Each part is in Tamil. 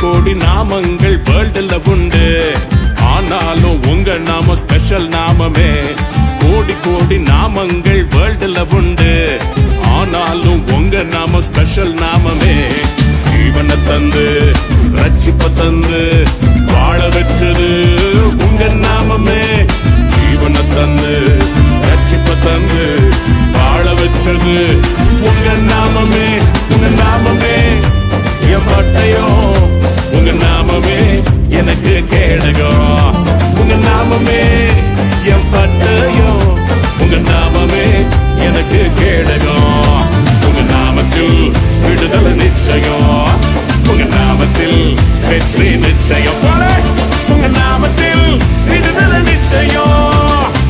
கோடி நாமங்கள் வேர்ல்டுல உண்டு, ஆனாலும் உங்க நாம ஸ்பெஷல் நாமமே. கோடி கோடி நாமங்கள் வேர்ல்டுல உண்டு, ஆனாலும் உங்க நாம ஸ்பெஷல் நாமமே. ஜீவனை தந்து ரட்சிப்ப தந்து வாழ வச்சது உங்க நாமமே. ஜீவனை தந்து ரட்சிப்ப தந்து வாழ வச்சது உங்க நாமமே. உங்க நாமமே என் பட்டயோ, உங்க நாமமே எனக்கு கேடகம். உங்க நாமமே என் பட்டயோ, உங்க நாமமே எனக்கு கேடகம். உங்க நாமத்தில் விடுதலை நிச்சயம், உங்க நாமத்தில் வெற்றி நிச்சயம். உங்க நாமத்தில் விடுதலை நிச்சயம்,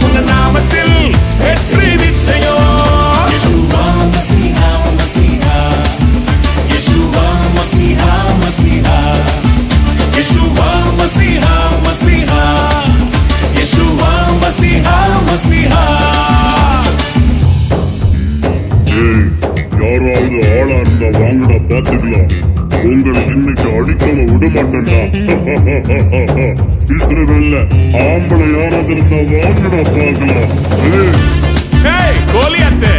உங்க நாமத்தில் வெற்றி நிச்சயம். Yeshua Masiha Masiha, Yeshua Masiha Masiha, Yeshua Masiha Masiha, Yeshua Masiha Masiha. யாராவது ஆளா இருந்தா வாங்கடா பாத்துக்கலாம். உங்களை இன்னைக்கு அடிக்காம விட மாட்டேன்டா. இஸ்ரவேல்ல ஆம்பளை யாராவது இருந்தா வாங்கடா பாக்கலாம். கோலியாத்து,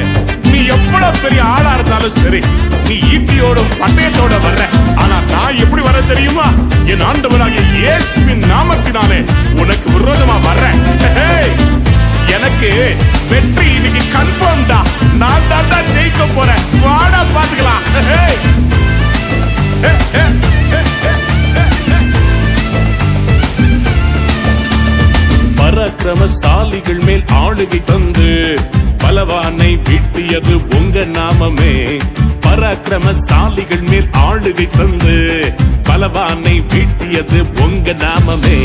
நீ எவ்வளவு பெரிய ஆளா இருந்தாலும் சரி, நீ ஈட்டியோடும் பட்டயத்தோட வர்ற. ஆனா நான் எப்படி வர தெரியுமா? என் ஆண்டவராகிய இயேசுவின் நாமத்தினாலே உனக்கு விரோதமா வர்றேன். எனக்கு வெற்றி இன்னைக்கு கன்ஃபார்ம்டா. நான் தான் ஜெயிக்க போறேன். வாடா பாத்துக்கலாம். பராக்கிரமசாலிகள் மேல் ஆளுகை தந்து பலவானை வீட்டியது உங்க நாமமே. பராக்கிரமசாலிகள் மேல் ஆளுகை தந்து பலவானை வீட்டியது உங்க நாமமே.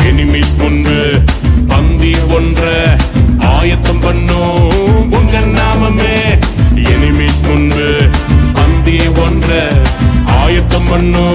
எனிமீஸ் முன்பு பந்தி ஒன்ற ஆயத்தம் பண்ணும் உங்க நாமமே. எனிமீஸ் முன்பு பந்தி ஒன்ற ஆயத்தம் பண்ணும்